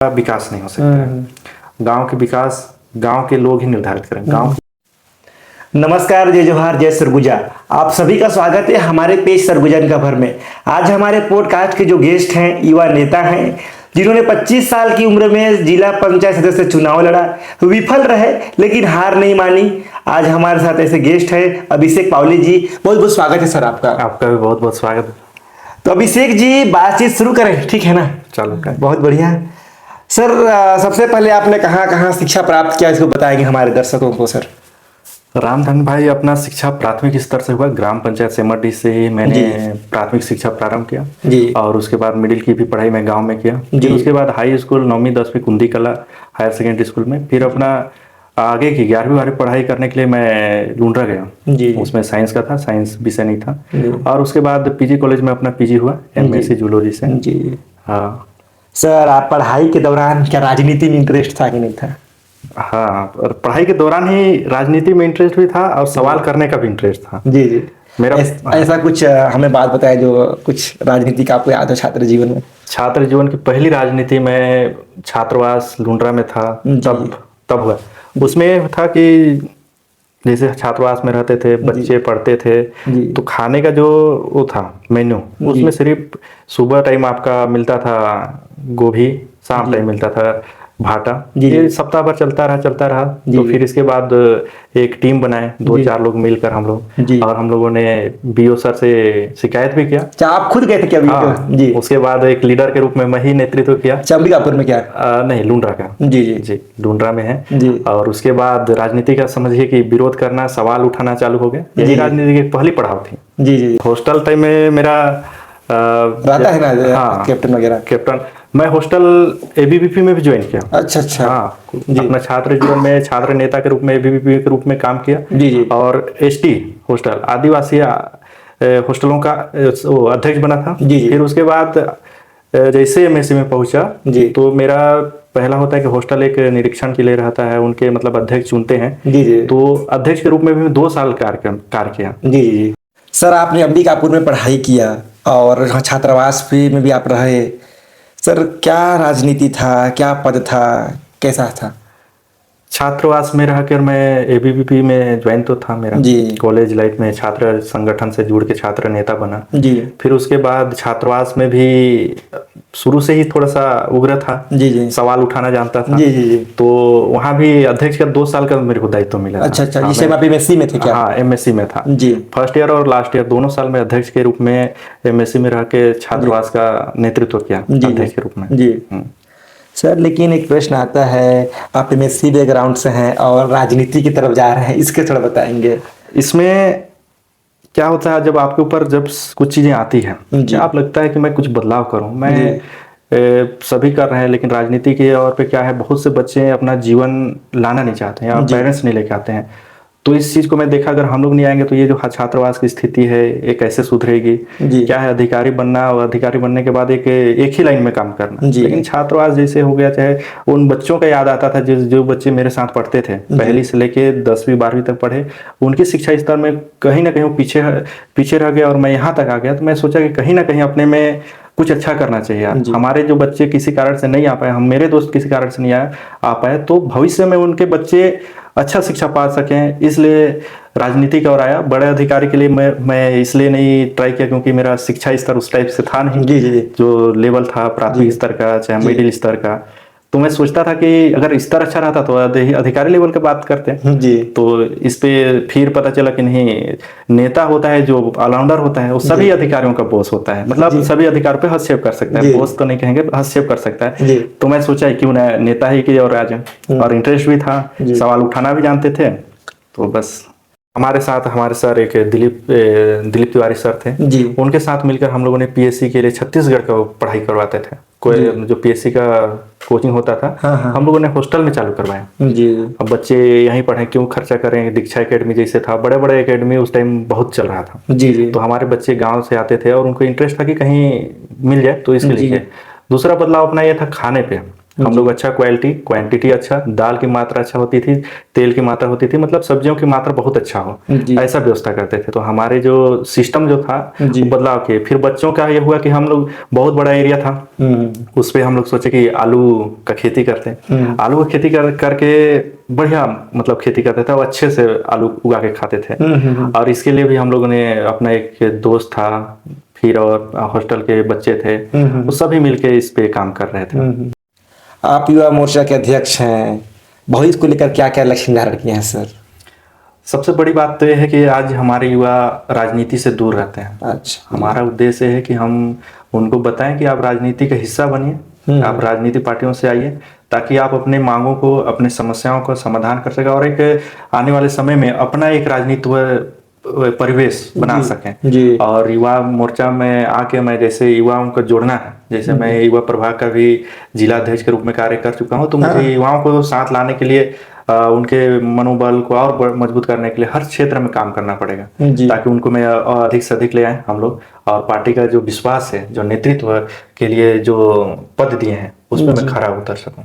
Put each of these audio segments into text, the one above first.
विकास नहीं हो सकता है। गांव के विकास गांव के लोग ही निर्धारित करें। गांव नमस्कार, जय जोहार, जय सरगुजा। आप सभी का स्वागत है हमारे पेज सरगुजा इनका भर में। आज हमारे पॉडकास्ट के जो गेस्ट हैं युवा नेता हैं जिन्होंने 25 साल की उम्र में जिला पंचायत सदस्य चुनाव लड़ा, विफल रहे लेकिन हार नहीं मानी। आज हमारे साथ ऐसे गेस्ट हैं अभिषेक पावली जी। बहुत बहुत स्वागत है सर आपका। आपका भी बहुत बहुत स्वागत। तो अभिषेक जी बातचीत शुरू करें, ठीक है ना? चलो बहुत बढ़िया सर। सबसे पहले आपने कहाँ कहाँ शिक्षा प्राप्त किया इसको बताएंगे हमारे दर्शकों को सर। रामधन भाई, अपना शिक्षा प्राथमिक स्तर से हुआ। ग्राम पंचायत सेमरडी से ही मैंने प्राथमिक शिक्षा प्रारंभ किया जी। और उसके बाद मिडिल की भी पढ़ाई मैं गांव में किया। फिर उसके बाद हाई स्कूल 9वीं 10वीं कुंदी कला हायर सेकेंडरी स्कूल में। फिर अपना आगे की 11वीं 12वीं पढ़ाई करने के लिए मैं लुंड्रा गया जी। उसमें साइंस का था, साइंस विषय नहीं था। और उसके बाद पीजी कॉलेज में अपना पीजी हुआ एमएससी जूलॉजी से। जी हाँ सर, आप पढ़ाई के दौरान क्या राजनीति में इंटरेस्ट था कि नहीं था? हाँ, और पढ़ाई के दौरान ही राजनीति में इंटरेस्ट भी था और सवाल करने का भी इंटरेस्ट था। जी जी। मेरा ऐसा कुछ हमें बात बताए जो कुछ राजनीति का आपको याद हो छात्र जीवन में? छात्र जीवन की पहली राजनीति में छात्रावास लुंड्रा में था, तब हुआ। उसमें था कि जैसे छात्रावास में रहते थे, बच्चे पढ़ते थे, तो खाने का जो वो था मेन्यू, उसमें सिर्फ सुबह टाइम आपका मिलता था गोभी, शाम टाइम मिलता था भाटा। ये सप्ताह भर चलता रहा। तो फिर इसके बाद एक टीम बनाए, 2-4 लोग मिलकर हम लोग, और हम लोगों ने बीओ सर से शिकायत भी किया। क्या आप खुद गए थे क्या? हाँ, जी। उसके बाद एक लीडर के रूप में मैं ही नेतृत्व किया। अंबिकापुर में क्या? नहीं, लुंड्रा का। जी जी जी, लुंड्रा में है जी। और उसके बाद राजनीति का समझिए कि विरोध करना, सवाल उठाना चालू हो गया। यही राजनीति की पहली पड़ाव थी। जी जी। हॉस्टल टाइम में मेरा रहता है ना? हाँ, कैप्टन वगैरह। कैप्टन मैं हॉस्टल एबीवीपी में भी ज्वाइन किया। अच्छा अच्छा। हाँ, अपना छात्र जीवन में छात्र नेता के रूप में एबीवीपी के रूप में काम किया। जी जी। और एसटी हॉस्टल आदिवासी हॉस्टलों का अध्यक्ष बना था। जी। फिर उसके बाद जैसे एमएससी में पहुंचा तो मेरा पहला होता है कि हॉस्टल एक निरीक्षण के लिए रहता है, उनके मतलब अध्यक्ष चुनते हैं। जी जी। तो अध्यक्ष के रूप में भी 2 साल कार्य किया। जी जी। सर, आपने अंबिकापुर में पढ़ाई किया और छात्रावास में भी आप रहे। सर, क्या राजनीति था, क्या पद था, कैसा था? छात्रावास में रहकर मैं एबीवीपी में ज्वाइन तो था मेरा। जी। कॉलेज लाइफ में छात्र संगठन से जुड़ के छात्र नेता बना। जी। फिर उसके बाद छात्रावास में भी शुरू से ही थोड़ा सा उग्र था। जी। सवाल उठाना जानता था। जी। तो वहाँ भी अध्यक्ष का 2 साल का मेरे को दायित्व मिला। अच्छा अच्छा। जिसे आप एमएससी में थे क्या? हाँ, एमएससी में था जी। फर्स्ट ईयर और लास्ट ईयर दोनों साल में अध्यक्ष के रूप में एमएससी में रह के छात्रावास का नेतृत्व किया अध्यक्ष के रूप में। जी सर, लेकिन एक प्रश्न आता है, आप एमएससी बैकग्राउंड से हैं और राजनीति की तरफ जा रहे हैं, इसके थोड़ा बताएंगे। इसमें क्या होता है, जब आपके ऊपर जब कुछ चीजें आती हैं, आप लगता है कि मैं कुछ बदलाव करूं। मैं सभी कर रहे हैं लेकिन राजनीति के और पे क्या है, बहुत से बच्चे अपना जीवन लाना नहीं चाहते हैं या पेरेंट्स नहीं लेके आते हैं। तो इस चीज को मैं देखा, अगर हम लोग नहीं आएंगे तो ये जो छात्रावास की स्थिति है ये कैसे सुधरेगी। क्या है, अधिकारी बनना और अधिकारी बनने के बाद एक ही लाइन में काम करना। लेकिन छात्रावास जैसे हो गया, चाहे उन बच्चों का याद आता था जो बच्चे मेरे साथ पढ़ते थे, पहली से लेके 10वीं 12वीं तक पढ़े, उनकी शिक्षा स्तर में कहीं ना कहीं पीछे रह गया और मैं यहाँ तक आ गया। तो मैं सोचा कि कहीं ना कहीं अपने में कुछ अच्छा करना चाहिए। हमारे जो बच्चे किसी कारण से नहीं आ पाए, मेरे दोस्त किसी कारण से नहीं आ पाए, तो भविष्य में उनके बच्चे अच्छा शिक्षा पा सकें, इसलिए राजनीति की ओर आया। बड़े अधिकारी के लिए मैं इसलिए नहीं ट्राई किया क्योंकि मेरा शिक्षा स्तर उस टाइप से था नहीं। जो लेवल था प्राथमिक स्तर का चाहे मिडिल स्तर का, तो मैं सोचता था कि अगर स्तर अच्छा रहता तो अधिकारी लेवल की बात करते हैं। तो इस पे फिर पता चला कि नहीं, नेता होता है जो ऑलराउंडर होता है वो सभी अधिकारियों का बॉस होता है, मतलब सभी अधिकारियों पे हस्तक्षेप कर सकता है। बॉस तो नहीं कहेंगे, हस्तक्षेप कर सकता है। तो मैं सोचा क्यों ना नेता ही की और आ जाए, और इंटरेस्ट भी था, सवाल उठाना भी जानते थे। तो बस हमारे सर एक दिलीप तिवारी सर थे, उनके साथ मिलकर हम लोगों ने पीएससी के लिए छत्तीसगढ़ का पढ़ाई करवाते थे। कोई जो पीएससी का कोचिंग होता था, हम लोगों ने हॉस्टल में चालू करवाया। अब बच्चे यहीं पढ़े, क्यों खर्चा करें। दीक्षा एकेडमी जैसे था, बड़े बड़े एकेडमी उस टाइम बहुत चल रहा था। तो हमारे बच्चे गाँव से आते थे और उनको इंटरेस्ट था कि कहीं मिल जाए, तो इसके लिए। दूसरा बदलाव अपना यह था खाने पे। हम लोग अच्छा क्वांटिटी अच्छा, दाल की मात्रा अच्छा होती थी, तेल की मात्रा होती थी, मतलब सब्जियों की मात्रा बहुत अच्छा हो, जी। ऐसा व्यवस्था करते थे। तो हमारे जो सिस्टम जो था जी। वो बदलाव किए। फिर बच्चों का ये हुआ कि हम लोग बहुत बड़ा एरिया था, उस पे हम लोग सोचे कि आलू का खेती करते हैं। आलू की खेती करके बढ़िया मतलब खेती करते थे और अच्छे से आलू उगा के खाते थे। और इसके लिए भी हम लोगों ने, अपना एक दोस्त था, फिर और हॉस्टल के बच्चे थे, वो सभी मिलके इस पे काम कर रहे थे। आप युवा मोर्चा के अध्यक्ष हैं, भविष्य को लेकर क्या क्या लक्ष्य निर्धारण किए हैं सर? सबसे बड़ी बात तो यह है कि आज हमारे युवा राजनीति से दूर रहते हैं। अच्छा। हमारा उद्देश्य है कि हम उनको बताएं कि आप राजनीति का हिस्सा बनिए, आप राजनीति पार्टियों से आइए, ताकि आप अपने मांगों को, अपने समस्याओं का समाधान कर सकें और एक आने वाले समय में अपना एक राजनीतिक परिवेश बना सकें। जी। और युवा मोर्चा में आके मैं जैसे युवाओं को जोड़ना है, जैसे मैं युवा प्रभाग का भी जिला अध्यक्ष के रूप में कार्य कर चुका हूं, तो मुझे युवाओं को साथ लाने के लिए, उनके मनोबल को और मजबूत करने के लिए हर क्षेत्र में काम करना पड़ेगा, ताकि उनको मैं अधिक से अधिक ले आए हम लोग, और पार्टी का जो विश्वास है, जो नेतृत्व के लिए जो पद दिए हैं, उसमें मैं खरा उतर सकूं।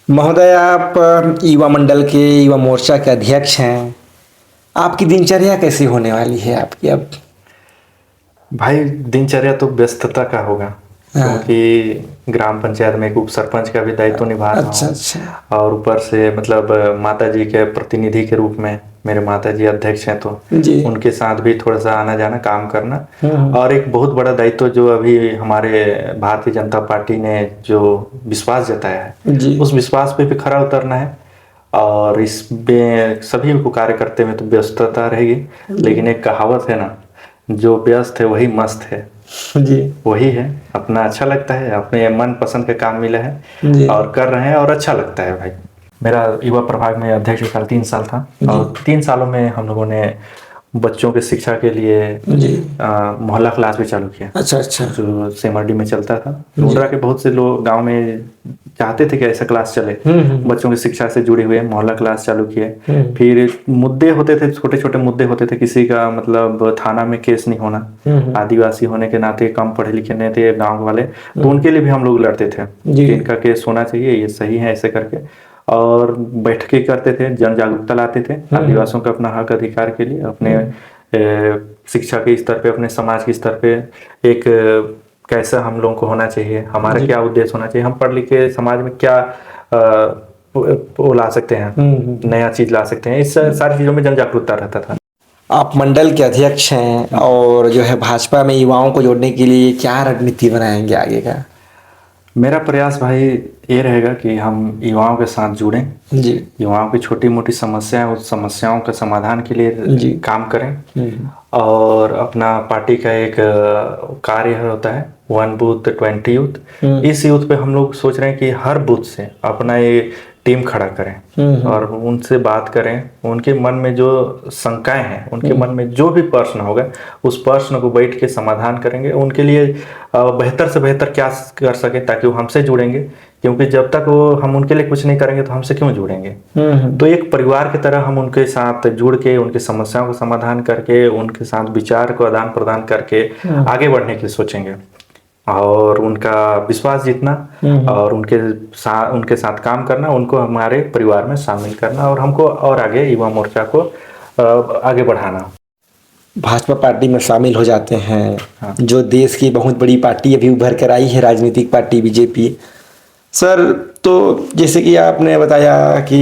महोदय, आप युवा मंडल के, युवा मोर्चा के अध्यक्ष हैं, आपकी दिनचर्या कैसी होने वाली है आपकी अब? भाई दिनचर्या तो व्यस्तता का होगा, क्योंकि ग्राम पंचायत में एक उप सरपंच का भी दायित्व निभा रहा हूँ। अच्छा। और ऊपर से मतलब माता जी के प्रतिनिधि के रूप में, मेरे माता जी अध्यक्ष हैं, तो जी। उनके साथ भी थोड़ा सा आना जाना, काम करना। और एक बहुत बड़ा दायित्व जो अभी हमारे भारतीय जनता पार्टी ने जो विश्वास जताया है, उस विश्वास पे भी खरा उतरना है। और इसमें सभी को कार्य करते में तो व्यस्तता रहेगी, लेकिन एक कहावत है ना, जो व्यस्त है वही मस्त है। जी। वही है, अपना अच्छा लगता है, अपने मन पसंद का काम मिला है और कर रहे हैं और अच्छा लगता है भाई। मेरा युवा प्रभाग में अध्यक्ष का 3 साल था, और 3 सालों में हम लोगों ने बच्चों के शिक्षा के लिए मोहल्ला क्लास भी चालू किया। अच्छा। जो सेमरडी में चलता था, मुंद्रा के बहुत से लोग गांव में चाहते थे कि ऐसा क्लास चले, बच्चों की शिक्षा से जुड़े हुए मोहल्ला क्लास चालू किए। फिर मुद्दे होते थे, छोटे छोटे मुद्दे होते थे, किसी का मतलब थाना में केस नहीं होना, आदिवासी होने के नाते, कम पढ़े लिखे नहीं थे गाँव वाले, तो उनके लिए भी हम लोग लड़ते थे कि इनका केस होना चाहिए, ये सही है, ऐसे करके। और बैठकें करते थे, जन जागरूकता लाते थे आदिवासियों का अपना हक अधिकार के लिए, अपने शिक्षा के स्तर पे, अपने समाज के स्तर पे एक कैसा हम लोगों को होना चाहिए, हमारा क्या उद्देश्य होना चाहिए, हम पढ़ लिख के समाज में क्या वो ला सकते हैं, नया चीज ला सकते हैं, इस सारी चीजों में जन जागरूकता रहता था। आप मंडल के अध्यक्ष हैं और जो है भाजपा में युवाओं को जोड़ने के लिए क्या रणनीति बनाएंगे आगे का? मेरा प्रयास भाई ये रहेगा कि हम युवाओं के साथ जुड़ें, युवाओं की छोटी मोटी समस्याएं, उस समस्याओं के समाधान के लिए काम करें। और अपना पार्टी का एक कार्य होता है 1 बूथ 20 यूथ, इस यूथ पे हम लोग सोच रहे हैं कि हर बूथ से अपना ये टीम खड़ा करें और उनसे बात करें, उनके मन में जो शंकाएं हैं, उनके मन में जो भी प्रश्न होगा, उस प्रश्न को बैठ के समाधान करेंगे, उनके लिए बेहतर से बेहतर क्या कर सके, ताकि वो हमसे जुड़ेंगे, क्योंकि जब तक वो हम उनके लिए कुछ नहीं करेंगे तो हमसे क्यों जुड़ेंगे। तो एक परिवार की तरह हम उनके साथ जुड़ के, उनकी समस्याओं का समाधान करके, उनके साथ विचार को आदान प्रदान करके आगे बढ़ने की सोचेंगे, और उनका विश्वास जीतना, और उनके साथ काम करना, उनको हमारे परिवार में शामिल करना, और हमको और आगे युवा मोर्चा को आगे बढ़ाना। भाजपा पार्टी में शामिल हो जाते हैं, जो देश की बहुत बड़ी पार्टी अभी उभर कर आई है, राजनीतिक पार्टी बीजेपी। सर, तो जैसे कि आपने बताया कि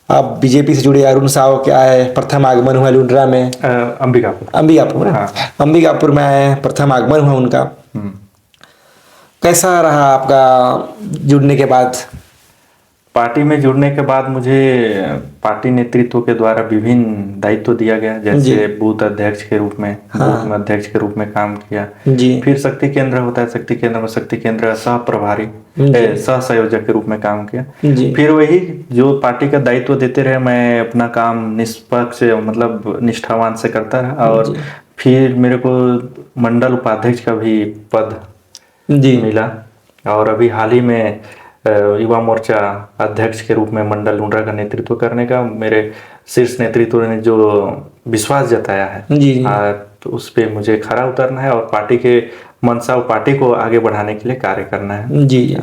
आप बीजेपी से जुड़े, अरुण साव के आए, प्रथम आगमन हुआ लुंड्रा में, अंबिकापुर में आए, प्रथम आगमन हुआ उनका। कैसा रहा आपका जुड़ने के बाद? पार्टी में जुड़ने के बाद मुझे पार्टी नेतृत्व के द्वारा विभिन्न दायित्व दिया गया, जैसे बूथ अध्यक्ष के रूप में, बूथ में अध्यक्ष के रूप में काम किया। फिर शक्ति केंद्र होता है, शक्ति केंद्र में शक्ति केंद्र सह प्रभारी, सह संयोजक के रूप में काम किया। फिर वही जो पार्टी का दायित्व देते रहे, मैं अपना काम निष्पक्ष मतलब निष्ठावान से करता रहा, और फिर मेरे को मंडल उपाध्यक्ष का भी पद मिला। और अभी हाल ही में युवा मोर्चा अध्यक्ष के रूप में मंडल लुंड्रा का नेतृत्व करने का मेरे शीर्ष नेतृत्व ने जो विश्वास जताया है, तो उस पे मुझे खरा उतरना है और पार्टी के मंशा और पार्टी को आगे बढ़ाने के लिए कार्य करना है। जी।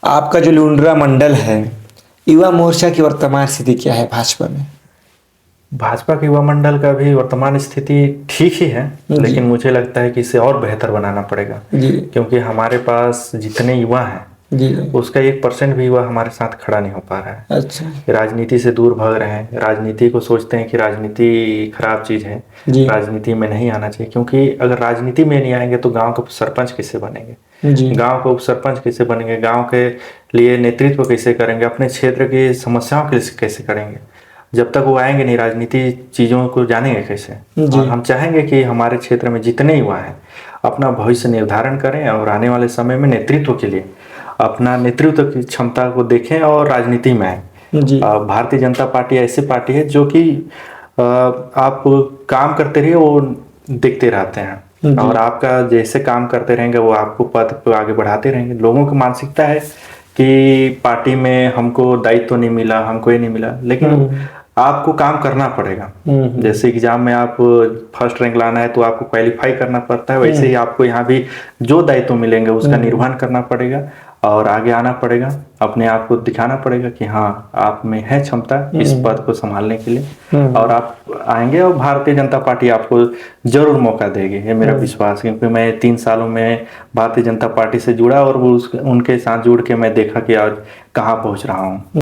आपका जो लुंड्रा मंडल है, युवा मोर्चा की वर्तमान स्थिति क्या है भाजपा में? भाजपा के युवा मंडल का भी वर्तमान स्थिति ठीक ही है, जी। लेकिन मुझे लगता है कि इसे और बेहतर बनाना पड़ेगा। जी क्योंकि हमारे पास जितने युवा हैं जी। उसका 1% भी युवा हमारे साथ खड़ा नहीं हो पा रहा है। अच्छा। राजनीति से दूर भाग रहे हैं, राजनीति को सोचते हैं कि राजनीति खराब चीज़ है, जी राजनीति में नहीं आना चाहिए। क्योंकि अगर राजनीति में नहीं आएंगे तो गांव के सरपंच कैसे बनेंगे, जी। गांव के उप सरपंच कैसे बनेंगे, गांव के लिए नेतृत्व कैसे करेंगे, अपने क्षेत्र की समस्याओं के लिए कैसे करेंगे। जब तक वो आएंगे नहीं, राजनीति चीज़ों को जानेंगे कैसे। जी। और हम चाहेंगे कि हमारे क्षेत्र में जितने युवा हैं अपना भविष्य निर्धारण करें और आने वाले समय में नेतृत्व के लिए अपना नेतृत्व की क्षमता को देखें और राजनीति में आए। जी। भारतीय जनता पार्टी ऐसी पार्टी है जो कि आप काम करते रहिए वो देखते रहते हैं, और आपका जैसे काम करते रहेंगे वो आपको पद पे आगे बढ़ाते रहेंगे। लोगों की मानसिकता है कि पार्टी में हमको दायित्व नहीं मिला, हमको ये नहीं मिला, लेकिन आपको काम करना पड़ेगा। जैसे एग्जाम में आप फर्स्ट रैंक लाना है तो आपको क्वालिफाई करना पड़ता है, वैसे ही आपको यहाँ भी जो दायित्व मिलेंगे उसका निर्वहन करना पड़ेगा और आगे आना पड़ेगा। अपने आप को दिखाना पड़ेगा कि हाँ आप में है क्षमता इस पद को संभालने के लिए, और आप आएंगे और भारतीय जनता पार्टी आपको जरूर मौका देगी, ये मेरा विश्वास। क्योंकि मैं 3 सालों में भारतीय जनता पार्टी से जुड़ा और वो उनके साथ जुड़ के मैं देखा कि आज कहाँ पहुँच रहा हूँ।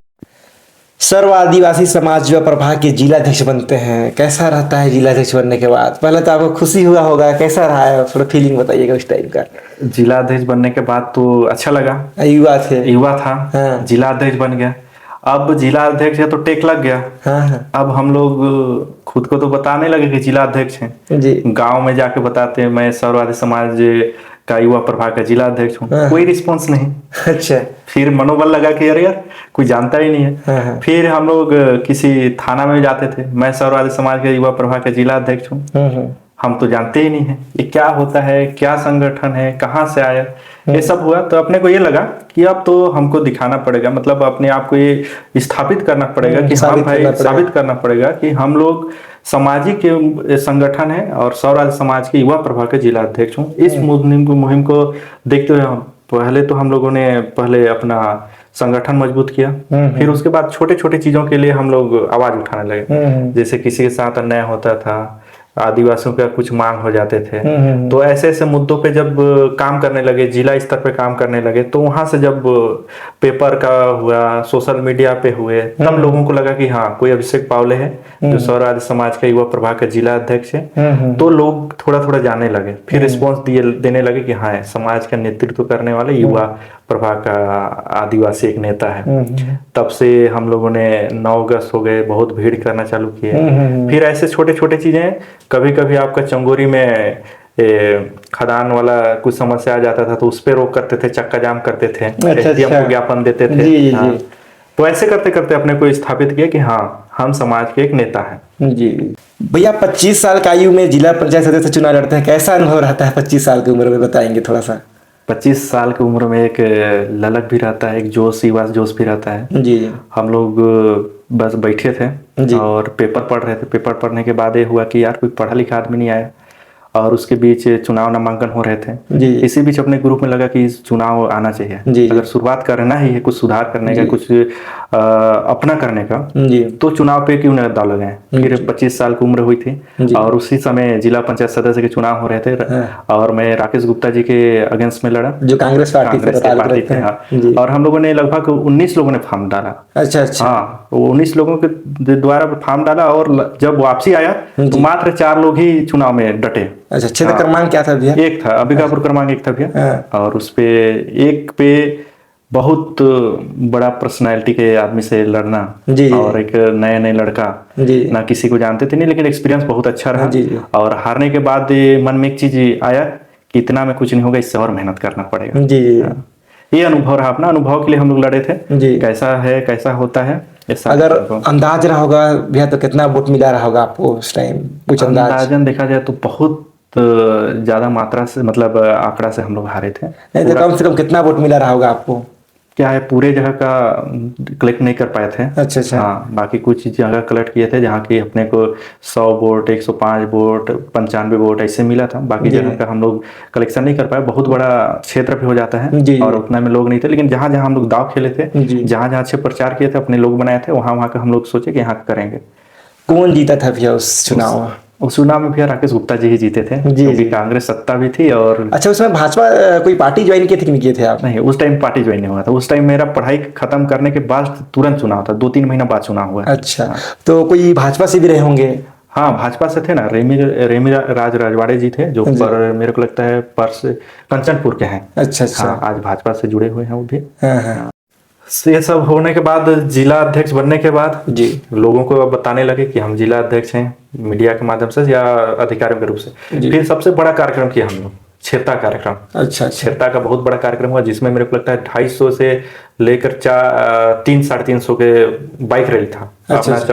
सर्व आदिवासी समाज युवा प्रभाग के जिलाध्यक्ष बनते हैं, कैसा रहता है जिलाध्यक्ष बनने के बाद? पहले तो आपको खुशी हुआ होगा, कैसा रहा है, थोड़ा फीलिंग बताइएगा उस टाइम का। जिलाध्यक्ष बनने के बाद तो अच्छा लगा, युवा था। हाँ। जिलाध्यक्ष बन गया, अब जिलाध्यक्ष है तो टेक लग गया। हाँ। अब हम लोग खुद को तो बताने लगे कि जिलाध्यक्ष हैं। जी। गांव में जाके बताते हैं मैं सर्ववादी समाज का युवा प्रभाग का जिलाध्यक्ष हूँ, कोई रिस्पॉन्स नहीं। अच्छा। फिर मनोबल लगा कि अरे यार कोई जानता ही नहीं है। हाँ। फिर हम लोग किसी थाना में जाते थे, मैं सर्ववादी समाज के युवा प्रभाग का जिलाध्यक्ष हूँ, हम तो जानते ही नहीं है ये क्या होता है, क्या संगठन है, कहाँ से आया, ये सब हुआ। तो अपने को ये लगा कि अब तो हमको दिखाना पड़ेगा, मतलब अपने आप को ये स्थापित करना पड़ेगा कि हाँ भाई, साबित करना पड़ेगा कि हम लोग सामाजिक संगठन है और सौराज समाज के युवा प्रभाग के जिला अध्यक्ष हूँ। इस मुहिम को देखते हुए पहले तो हम लोगों ने पहले अपना संगठन मजबूत किया, फिर उसके बाद छोटे छोटे चीजों के लिए हम लोग आवाज उठाने लगे। जैसे किसी के साथ अन्याय होता था, आदिवासियों का कुछ मांग हो जाते थे, तो ऐसे ऐसे मुद्दों पे जब काम करने लगे, जिला स्तर पे काम करने लगे, तो वहां से जब पेपर का हुआ, सोशल मीडिया पे हुए, तब लोगों को लगा कि हाँ कोई अभिषेक पावले है जो सौराज समाज का युवा प्रभाग का जिला अध्यक्ष है। तो लोग थोड़ा थोड़ा जानने लगे, फिर रिस्पॉन्स देने लगे कि हाँ समाज का नेतृत्व करने वाले युवा प्रभाग का आदिवासी एक नेता है। तब से हम लोगों ने 9 अगस्त हो गए, बहुत भीड़ करना चालू किए। फिर ऐसे छोटे छोटे चीजें, कभी कभी आपका चंगोरी में खदान वाला कुछ समस्या आ जाता था तो उस पर रोक करते थे, चक्का जाम करते थे, एसडीएम को ज्ञापन देते थे। जी। तो ऐसे करते करते अपने को स्थापित किया कि हाँ हम समाज के एक नेता हैं। जी भैया, 25 साल की आयु में जिला पंचायत सदस्य चुनाव लड़ते हैं, कैसा अनुभव रहता है 25 साल की उम्र में, बताएंगे थोड़ा सा? 25 साल की उम्र में एक ललक भी रहता है, एक जोश, युवा जोश भी रहता है। जी। हम लोग बस बैठे थे और पेपर पढ़ रहे थे। पेपर पढ़ने के बाद ये हुआ कि यार कोई पढ़ा लिखा आदमी नहीं आया, और उसके बीच चुनाव नामांकन हो रहे थे। इसी बीच अपने ग्रुप में लगा कि चुनाव आना चाहिए, अगर शुरुआत करना ही है, कुछ सुधार करने का, कुछ अपना करने का, तो चुनाव पे क्यों न डाल गए। फिर 25 साल की उम्र हुई थी और उसी समय जिला पंचायत सदस्य के चुनाव हो रहे थे, और मैं राकेश गुप्ता जी के अगेंस्ट में लड़ा, जो कांग्रेस पार्टी थे। और हम लोगों ने लगभग 19 लोगों ने फॉर्म डाला। अच्छा। हाँ, 19 लोगों के द्वारा फॉर्म डाला, और जब वापसी आया तो मात्र 4 लोग ही चुनाव में डटे। अच्छा, क्षेत्र क्रमांक क्या था भैया? 1 था, अंबिकापुर क्रमांक 1 था भैया। और उस पे एक पे बहुत बड़ा पर्सनालिटी के आदमी से लड़ना, और एक नए लड़का, ना किसी को जानते थे नहीं, लेकिन एक्सपीरियंस बहुत अच्छा रहा। और हारने के बाद मन में एक चीज आया कि इतना में कुछ नहीं होगा, इससे और मेहनत करना पड़ेगा। ये अनुभव रहा, अपना अनुभव के लिए हम लोग लड़े थे। कैसा है, कैसा होता है, अगर अंदाज रहा होगा भैया तो कितना वोट मिला रहा होगा आपको उस टाइम? कुछ अंदाजन देखा जाए तो बहुत ज्यादा मात्रा से, मतलब आंकड़ा से हम लोग हारे थे। नहीं तो कम से कम कितना वोट मिला रहा होगा आपको? क्या है, पूरे जगह का कलेक्ट नहीं कर पाए थे। अच्छा अच्छा। हाँ, बाकी कुछ जगह कलेक्ट किए थे जहाँ की अपने को 100 वोट, 105 वोट, 95 वोट ऐसे मिला था। बाकी जी। जगह का हम लोग कलेक्शन नहीं कर पाए, बहुत बड़ा क्षेत्र भी हो जाता है जी और उतना में लोग नहीं थे। लेकिन जहाँ जहाँ हम लोग दाव खेले थे, जी। जहाँ जहाँ अच्छे प्रचार किए थे, अपने लोग बनाए थे, वहाँ वहाँ का हम लोग सोचे कि यहाँ करेंगे। कौन जीता था भैया उस चुनाव में? उस चुनाव में भैया राकेश गुप्ता जी ही जीते थे, जी क्योंकि जी। कांग्रेस सत्ता भी थी। और अच्छा, उसमें भाजपा कोई पार्टी ज्वाइन किए थे कि नहीं किए थे आप? नहीं, उस टाइम पार्टी ज्वाइन नहीं हुआ था। उस टाइम मेरा पढ़ाई खत्म करने के बाद तुरंत चुनाव था, 2-3 महीना बाद चुनाव हुआ। अच्छा, हाँ। तो कोई भाजपा से भी रहे होंगे? हाँ, भाजपा से थे ना, रेमी राजवाड़े जी थे, जो जी। पर मेरे को लगता है परस कंचनपुर के हैं। अच्छा अच्छा। हाँ, आज भाजपा से जुड़े हुए हैं वो भी। हाँ हाँ। ये सब होने के बाद, जिला अध्यक्ष बनने के बाद जी लोगों को अब बताने लगे कि हम जिला अध्यक्ष हैं, मीडिया के माध्यम से या अधिकारियों के रूप से। जी। फिर सबसे बड़ा कार्यक्रम किया हम लोग, छेरता कार्यक्रम। अच्छा अच्छा। छेरता का बहुत बड़ा कार्यक्रम हुआ, जिसमें मेरे को लगता है 250 से लेकर 300-350 के बाइक रैली था। अच्छा, अपना अच्छा।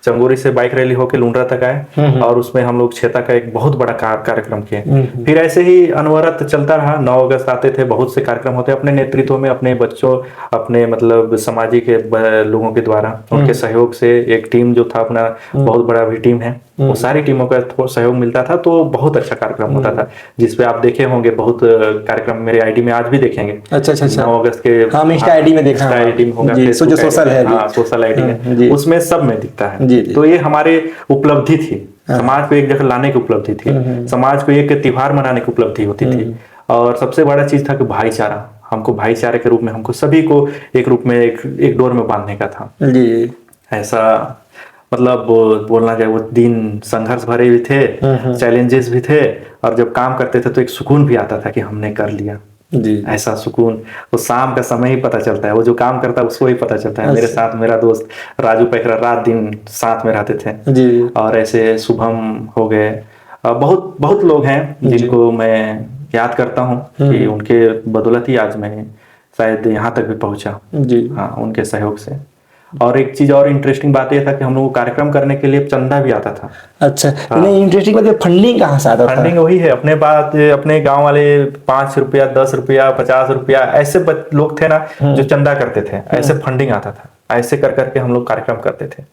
चंगोरी से बाइक रैली होकर लुंड्रा तक आए और उसमें हम लोग छेरता का एक बहुत बड़ा कार्यक्रम किए। फिर ऐसे ही अनवरत चलता रहा। 9 अगस्त आते थे, बहुत से कार्यक्रम होते, अपने नेतृत्व में, अपने बच्चों, अपने मतलब सामाजिक लोगों के द्वारा, उनके सहयोग से एक टीम जो था अपना, बहुत बड़ा भी टीम है, वो सारी टीमों का सहयोग मिलता था, तो बहुत अच्छा कार्यक्रम होता था। जिसपे आप देखे होंगे, बहुत कार्यक्रम मेरे आईडी में आज भी देखेंगे। अच्छा अच्छा अच्छा। 9 अगस्त के, हाँ, मैं इंस्टा आईडी में देखा हूँ। आईडी में होगा, जी, Facebook जो सोशल है अभी। हाँ, सोशल आईडी जी। है, उसमें सब में दिखता है। जी जी। तो ये हमारे उपलब्धि थी, समाज को एक जगह लाने की उपलब्धि थी, समाज को एक त्योहार मनाने की उपलब्धि होती थी। और सबसे बड़ा चीज था कि भाईचारा, हमको भाईचारे के रूप में, हमको सभी को एक रूप में, एक डोर में बांधने का था। जी। ऐसा मतलब बोलना जाए, वो दिन संघर्ष भरे भी थे, चैलेंजेस भी थे, और जब काम करते थे तो एक सुकून भी आता था कि हमने कर लिया। जी। ऐसा सुकून वो शाम का समय ही पता चलता है, वो जो काम करता है उसको ही पता चलता है। मेरे साथ मेरा दोस्त राजू पैकरा रात दिन साथ में रहते थे। जी। और ऐसे शुभम हो गए, बहुत बहुत लोग हैं जिनको मैं याद करता हूँ कि उनके बदौलत ही आज मैं शायद यहाँ तक भी पहुंचा। जी। हाँ, उनके सहयोग से। और एक चीज और इंटरेस्टिंग बात यह था कि हम लोग को कार्यक्रम करने के लिए चंदा भी आता था। अच्छा, नहीं इंटरेस्टिंग बात है, फंडिंग कहाँ से आता था? फंडिंग वही है, अपने बात, अपने गांव वाले 5 रुपया, 10 रुपया, 50 रुपया, ऐसे लोग थे ना जो चंदा करते थे, ऐसे फंडिंग आता था। ऐसे कर करके हम लोग कार्यक्रम करते थे।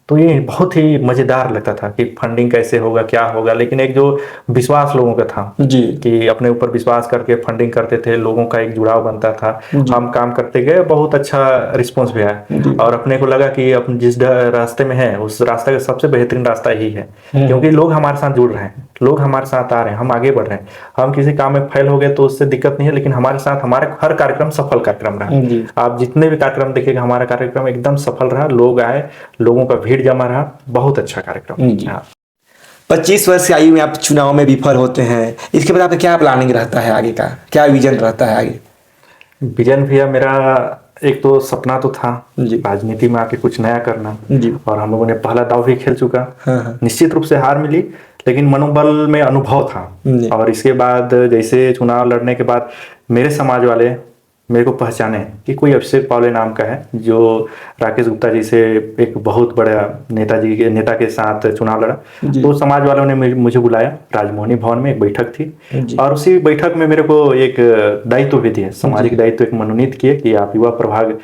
तो ये बहुत ही मजेदार लगता था कि फंडिंग कैसे होगा, क्या होगा, लेकिन एक जो विश्वास लोगों का था जी। कि अपने ऊपर विश्वास करके फंडिंग करते थे, लोगों का एक जुड़ाव बनता था। हम काम करते गए, बहुत अच्छा रिस्पॉन्स भी आया, और अपने को लगा कि अपन जिस रास्ते में है, उस रास्ते का सबसे बेहतरीन रास्ता यही है, क्योंकि लोग हमारे साथ जुड़ रहे हैं, लोग हमारे साथ आ रहे हैं, हम आगे बढ़ रहे हैं। हम किसी काम में फेल हो गए तो उससे दिक्कत नहीं है, लेकिन हमारे साथ हमारे हर कार्यक्रम सफल कार्यक्रम रहा। आप जितने भी कार्यक्रम देखिएगा, हमारा कार्यक्रम एकदम सफल रहा, लोग आए, लोगों का भीड़ जमा रहा, बहुत अच्छा कार्यक्रम। हाँ। 25 वर्ष की आयु में आप चुनाव में विफल होते हैं, इसके बाद आपका क्या प्लानिंग रहता है आगे का, क्या विजन रहता है आगे? विजन भैया मेरा एक तो सपना तो था जी। राजनीति में आके कुछ नया करना, जी। और हम लोगों ने पहला दाव भी खेल चुका। हाँ। निश्चित रूप से हार मिली, लेकिन मनोबल में अनुभव था। जी। और इसके बाद जैसे चुनाव लड़ने के बाद मेरे समाज वाले मेरे को पहचाने कि कोई अभिषेक पावले नाम का है, जो राकेश गुप्ता जी से एक बहुत बड़ा नेता के साथ चुनाव लड़ा। तो समाज वालों ने मुझे बुलाया, राजमोहनी भवन में एक बैठक थी, और उसी बैठक में मेरे को एक दायित्व भी दिया, सामाजिक दायित्व एक मनोनीत किए कि आप युवा प्रभाग,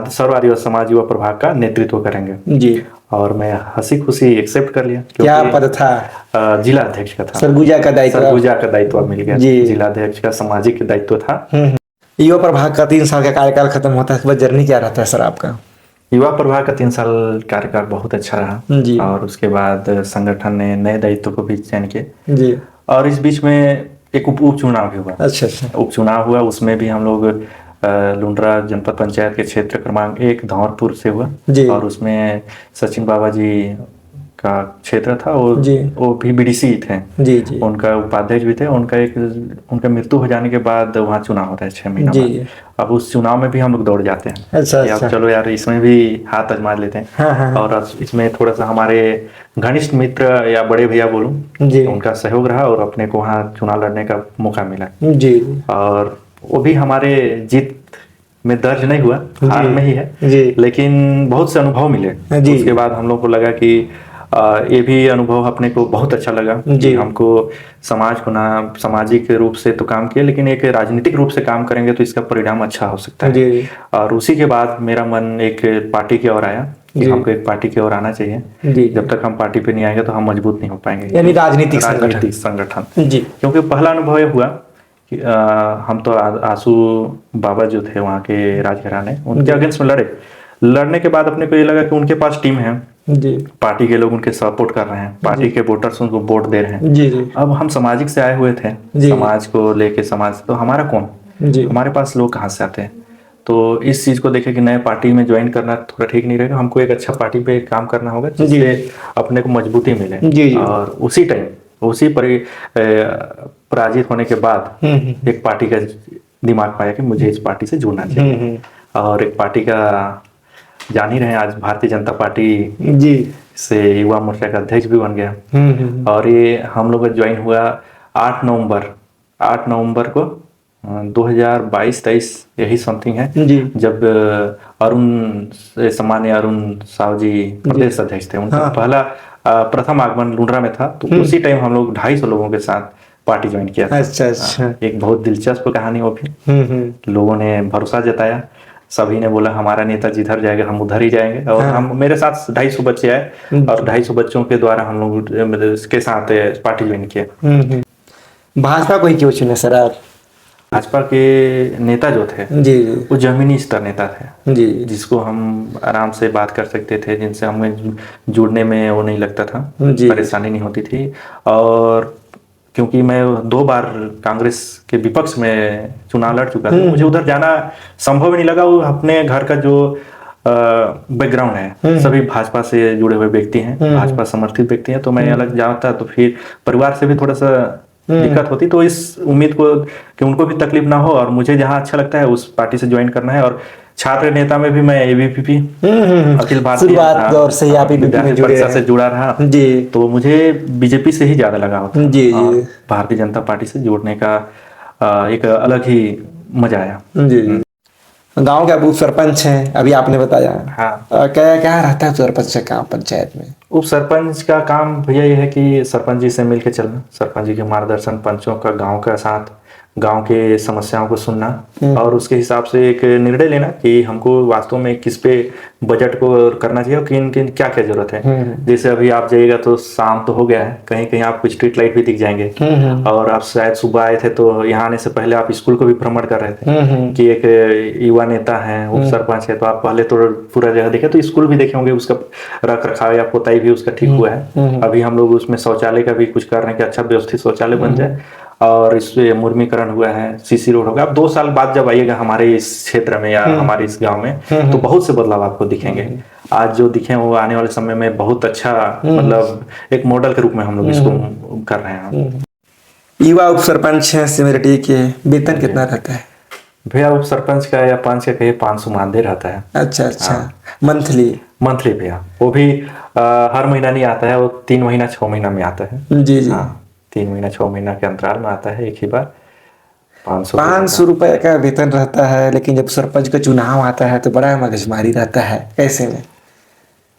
सर्व आदिवासी समाज युवा प्रभाग का नेतृत्व करेंगे। जी। और मैं हंसी खुशी एक्सेप्ट कर लिया। क्या पद था? जिला अध्यक्ष का था। सरगुजा का दायित्व? सरगुजा का दायित्व मिल गया। जी। जिला अध्यक्ष का सामाजिक दायित्व था। युवा प्रभाग का 3 साल का कार्यकाल खत्म होता है, उसके बाद जर्नी क्या रहता है सर आपका? युवा प्रभाग का 3 साल कार्यकाल बहुत अच्छा रहा जी। और उसके बाद संगठन ने नए दायित्व को भी चयन किए। जी। और इस बीच में एक उपचुनाव भी हुआ। अच्छा अच्छा। उपचुनाव हुआ, उसमें भी हम लोग लुंड्रा जनपद पंचायत के क्षेत्र क्रमांक 1 धौरपुर से हुआ। जी। और उसमें सचिन बाबा जी का क्षेत्र था, और जी। वो भी बीडीसी थे। जी जी। उनका उपाध्यक्ष भी थे। उनका मृत्यु हो जाने के बाद वहाँ चुनाव होता है 6 महीना बाद। अब उस चुनाव में भी हम लोग दौड़ जाते हैं। अच्छा कि अच्छा। अब चलो यार, इसमें भी हाथ आजमा लेते हैं। हाँ। और इसमें थोड़ा सा हमारे घनिष्ठ मित्र या बड़े भैया बोलूं, उनका सहयोग रहा और अपने को वहाँ चुनाव लड़ने का मौका मिला। जी। और वो भी हमारे जीत में दर्ज नहीं हुआ, हार में ही है। जी। लेकिन बहुत से अनुभव मिले। जी। उसके बाद हम लोग को लगा कि ये भी अनुभव अपने को बहुत अच्छा लगा कि हमको समाज को ना सामाजिक रूप से तो काम किया, लेकिन एक राजनीतिक रूप से काम करेंगे तो इसका परिणाम अच्छा हो सकता है। और उसी के बाद मेरा मन एक पार्टी की ओर आया कि हमको एक पार्टी की ओर आना चाहिए। जब तक हम पार्टी पे नहीं आएंगे तो हम मजबूत नहीं हो पाएंगे, यानी राजनीतिक संगठन। क्योंकि पहला अनुभव ये हुआ कि हम तो आंसू बाबा जो थे वहाँ के राजघराने, उनके अगेंस्ट में लड़ने के बाद अपने को ये लगा कि उनके पास टीम है, पार्टी के लोग उनके सपोर्ट कर रहे हैं, पार्टी के वोटर्स उनको वोट दे रहे हैं। अब हम सामाजिक से आए हुए थे, समाज को लेके, समाज तो हमारा कौन, हमारे पास लोग कहाँ से आते हैं। तो इस चीज को देखे कि नए पार्टी में ज्वाइन करना थोड़ा ठीक नहीं रहेगा, हमको एक अच्छा पार्टी पे काम करना होगा जिससे अपने को मजबूती मिले। और उसी टाइम पराजित होने के बाद एक पार्टी का दिमाग पाया कि मुझे इस पार्टी से जुड़ना चाहिए। और एक पार्टी का जान ही रहे हैं, आज भारतीय जनता पार्टी से युवा मोर्चा का अध्यक्ष भी बन गया। और ये हम लोग का ज्वाइन हुआ 8 नवंबर को 2022-23 यही समथिंग है, जब सामान्य अरुण साव जी प्रदेश अध्यक्ष थे। उनका पहला प्रथम आगमन लुंड्रा में था, तो उसी टाइम हम लोग 250 लोगों के साथ पार्टी ज्वाइन किया था। अच्छा। एक बहुत दिलचस्प कहानी वो भी। लोगों ने भरोसा जताया, सभी ने बोला हमारा नेता जिधर जाएगा हम उधर ही जाएंगे। और हम मेरे साथ 250 बच्चे आए और 250 बच्चों के द्वारा हम लोग के साथ पार्टी ज्वाइन किया। भाजपा को ही क्यों चुने सर आप? भाजपा के नेता जो थे वो जमीनी स्तर नेता थे, जिसको हम आराम से बात कर सकते थे, जिनसे हमें जुड़ने में वो नहीं लगता था, परेशानी नहीं होती थी। और क्योंकि मैं 2 बार कांग्रेस के विपक्ष में चुनाव लड़ चुका था, मुझे उधर जाना संभव नहीं लगा। वो अपने घर का जो बैकग्राउंड है, सभी भाजपा से जुड़े हुए व्यक्ति हैं, भाजपा समर्थित व्यक्ति हैं, तो मैं अलग जाता तो फिर परिवार से भी थोड़ा सा दिक्कत होती। तो इस उम्मीद को कि उनको भी तकलीफ ना हो, और मुझे जहाँ अच्छा लगता है उस पार्टी से ज्वाइन करना है। और छात्र नेता में भी मैं एबीवीपी अखिल भारतीय दौर से ही आप परिषद से जुड़ा रहा, तो मुझे बीजेपी से ही ज्यादा लगा होता। भारतीय जनता पार्टी से जुड़ने का एक अलग ही मजा आया। गांव के उप सरपंच हैं, अभी आपने बताया। क्या क्या रहता है सरपंच का काम पंचायत में? उप सरपंच का काम भैया ये है कि सरपंच जी से मिलकर चलना, सरपंच जी के मार्गदर्शन, पंचों का गांव का साथ, गांव के समस्याओं को सुनना और उसके हिसाब से एक निर्णय लेना कि हमको वास्तव में किस पे बजट को करना चाहिए और किन किन क्या क्या जरूरत है। जैसे अभी आप जाइएगा तो शाम तो हो गया है, कहीं कहीं आपको स्ट्रीट लाइट भी दिख जाएंगे। और आप शायद सुबह आए थे तो यहाँ आने से पहले आप स्कूल को भी भ्रमण कर रहे थे कि एक युवा नेता है, उप सरपंच है, तो आप पहले तो पूरा जगह देखे, तो स्कूल भी देखे होंगे, उसका रख रखाव या पोताई भी उसका ठीक हुआ है। अभी हम लोग उसमें शौचालय का भी कुछ कर रहे हैं कि अच्छा व्यवस्थित शौचालय बन जाए। और इसमें मुर्मीकरण हुआ है, सीसी रोड होगा। आप 2 साल बाद जब आइएगा हमारे इस क्षेत्र में या हमारे इस गांव में, तो बहुत से बदलाव आपको दिखेंगे। आज जो दिखे वो आने वाले समय में बहुत अच्छा, मतलब एक मॉडल के रूप में हम लोग इसको कर रहे हैं। युवा उप सरपंच है सिमरटी के, वेतन कितना रहता है भैया? उप सरपंच का या पंच का कहिए 500 मानदेय रहता है। अच्छा। मंथली भैया, वो भी हर महीना नहीं आता है, वो 3 महीना 6 महीना में आता है। 3 महीना 6 महीना के अंतराल में आता है एक ही बार। 500 रुपए का वेतन रहता है, लेकिन जब सरपंच का चुनाव आता है तो बड़ा मगजमारी रहता है। कैसे में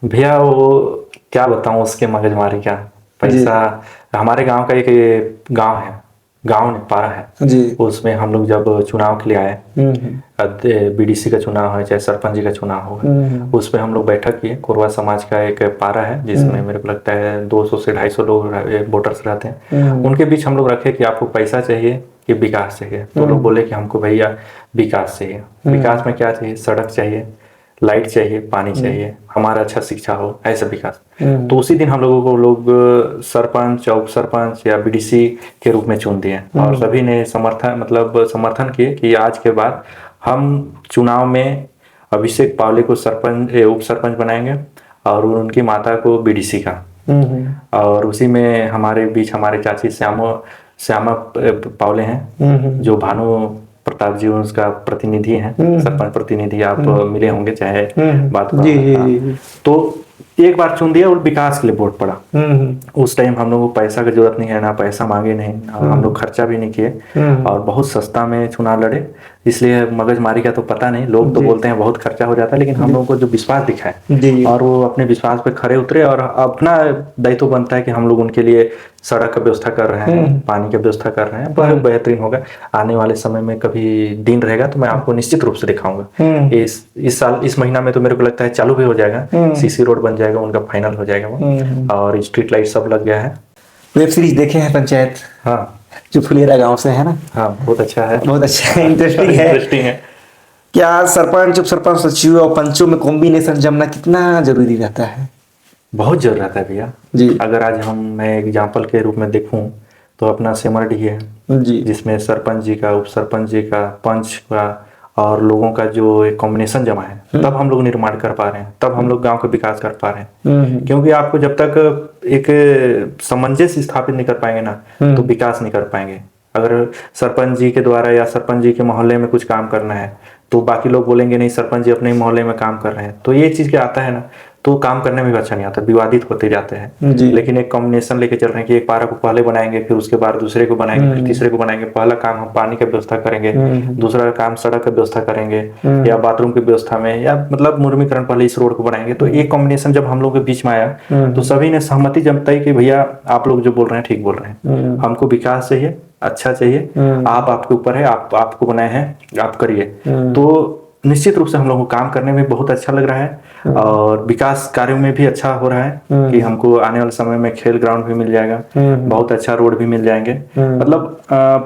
भैया? वो क्या बताऊं उसके मगजमारी का। पैसा, हमारे गांव का एक गांव है, गांव पारा है जी, उसमें हम लोग जब चुनाव के लिए आए, बीडीसी का चुनाव है चाहे सरपंच जी का चुनाव हो, उस पर हम लोग बैठक किए। कोरवा समाज का एक पारा है जिसमें मेरे को लगता है 200 से 250 लोग वोटर्स रहते हैं। उनके बीच हम लोग रखे कि आपको पैसा चाहिए कि विकास चाहिए। तो लोग बोले कि हमको भैया विकास चाहिए। विकास में क्या चाहिए? सड़क चाहिए, लाइट चाहिए, पानी चाहिए, हमारा अच्छा शिक्षा हो, ऐसा विकास। तो उसी दिन हम लोगों को लोग सरपंच, उप सरपंच या बीडीसी के रूप में चुन दिए और सभी ने समर्थन किए कि आज के बाद हम चुनाव में अभिषेक पावले को सरपंच उप सरपंच बनाएंगे और उनकी माता को बीडीसी का। और उसी में हमारे बीच हमारे चाची श्यामा पावले हैं जो भानु प्रताप जी उसका प्रतिनिधि हैं, सरपंच प्रतिनिधि। आप मिले होंगे चाहे बात तो एक बार चुन दिया और विकास के लिए वोट पड़ा। उस टाइम हम लोगों को पैसा की जरूरत नहीं है, ना पैसा मांगे नहीं, और हम लोग खर्चा भी नहीं किए और बहुत सस्ता में चुनाव लड़े। इसलिए मगजमारी का तो पता नहीं, लोग तो बोलते हैं बहुत खर्चा हो जाता है, लेकिन हम लोगों को जो विश्वास दिखा है जी और वो अपने विश्वास पे खरे उतरे, और अपना दायित्व बनता है कि हम लोग उनके लिए सड़क का व्यवस्था कर रहे हैं, पानी की व्यवस्था कर रहे हैं, बहुत बेहतरीन होगा। आने वाले समय में कभी दिन रहेगा तो मैं आपको निश्चित रूप से दिखाऊंगा। इस साल इस महीना में तो मेरे को लगता है चालू भी हो जाएगा, सीसी रोड बन जाएगा, उनका फाइनल हो जाएगा वो, और स्ट्रीट लाइट सब लग गया है। वेब सीरीज देखे हैं पंचायत, हाँ जो फुलेरा गांव से है ना? हाँ, बहुत अच्छा है, बहुत अच्छा है, इंटरेस्टिंग है। इंटरेस्टिंग है। क्या सरपंच, उप सरपंच, सचिव और पंचों में कॉम्बिनेशन जमना कितना जरूरी रहता है? बहुत जरूरत है भैया जी। अगर आज मैं एग्जाम्पल के रूप में देखूं तो अपना सेमरडी है जी जिसमें सरपंच जी का, उप सरपंच जी का, पंच का और लोगों का जो एक कॉम्बिनेशन जमा है, तब हम लोग निर्माण कर पा रहे हैं, तब हम लोग गांव का विकास कर पा रहे हैं। क्योंकि आपको जब तक एक सामंजस्य स्थापित नहीं कर पाएंगे ना तो विकास नहीं कर पाएंगे। अगर सरपंच जी के द्वारा या सरपंच जी के मोहल्ले में कुछ काम करना है तो बाकी लोग बोलेंगे नहीं सरपंच जी अपने ही मोहल्ले में काम कर रहे हैं, तो ये चीज क्या आता है ना, तो काम करने में भी अच्छा नहीं आता, विवादित होते जाते हैं। लेकिन एक कॉम्बिनेशन लेके चल रहे हैं कि एक पारा को पहले बनाएंगे, फिर उसके बाद दूसरे को बनाएंगे, फिर तीसरे को बनाएंगे। पहला काम हम पानी का व्यवस्था करेंगे, दूसरा काम सड़क का व्यवस्था करेंगे या बाथरूम की व्यवस्था में, या मतलब मुर्मीकरण पहले इस रोड को बनाएंगे। तो एक कॉम्बिनेशन जब हम लोग के बीच में आया तो सभी ने सहमति जताई कि भैया आप लोग जो बोल रहे हैं ठीक बोल रहे हैं, हमको विकास चाहिए, अच्छा चाहिए, आप आपके ऊपर है, आपको बनाए हैं, आप करिए। तो निश्चित रूप से हम लोगों को काम करने में बहुत अच्छा लग रहा है और विकास कार्यों में भी अच्छा हो रहा है कि हमको आने वाले समय में खेल ग्राउंड भी मिल जाएगा, बहुत अच्छा रोड भी मिल जाएंगे, मतलब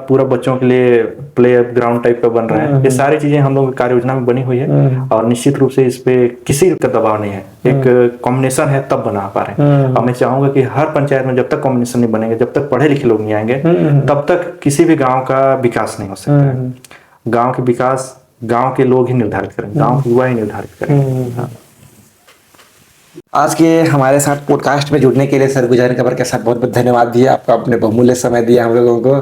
पूरा बच्चों के लिए प्ले ग्राउंड टाइप का बन रहा है। ये सारी चीजें हम लोग की कार्य योजना में बनी हुई है और निश्चित रूप से इस पे किसी का दबाव नहीं है, एक कॉम्बिनेशन है तब बना पा रहे हैं। और मैं चाहूंगा कि हर पंचायत में जब तक कॉम्बिनेशन नहीं बनेंगे, जब तक पढ़े लिखे लोग नहीं आएंगे, तब तक किसी भी गाँव का विकास नहीं हो सकता। गाँव के विकास गांव के लोग ही निर्धारित करेंगे, गांव के युवा ही निर्धारित करेंगे। हाँ। आज के हमारे साथ पॉडकास्ट में जुड़ने के लिए सरगुजा खबर के साथ बहुत बहुत धन्यवाद भैया, आपका अपने बहुमूल्य समय दिया हम लोगों को।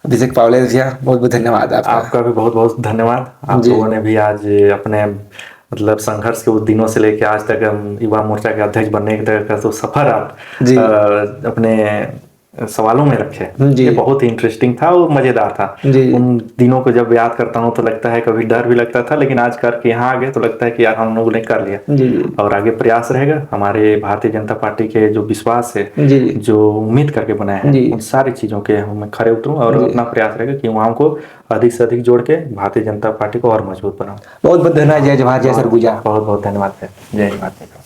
अभिषेक पावले भैया बहुत बहुत धन्यवाद आपका भी बहुत बहुत धन्यवाद। आप लोगों ने भी आज अपने मतलब संघर्ष के उस दिनों से लेकर आज तक हम युवा मोर्चा के अध्यक्ष बनने तक का तो सफर आप अपने सवालों में रखे, ये बहुत ही इंटरेस्टिंग था और मजेदार था। उन दिनों को जब याद करता हूँ तो लगता है कभी डर भी लगता था, लेकिन आज करके यहाँ आ गए तो लगता है कि यार हम लोगों ने कर लिया। और आगे प्रयास रहेगा, हमारे भारतीय जनता पार्टी के जो विश्वास है, जो उम्मीद करके बनाए हैं, उन सारी चीजों के हम खरे उतरूं और अपना प्रयास रहेगा कि वहाँ को अधिक से अधिक जोड़ के भारतीय जनता पार्टी को और मजबूत बनाऊं। बहुत बहुत धन्यवाद। जय जवाहर, जय सरगुजा। बहुत बहुत धन्यवाद, जय हिंद।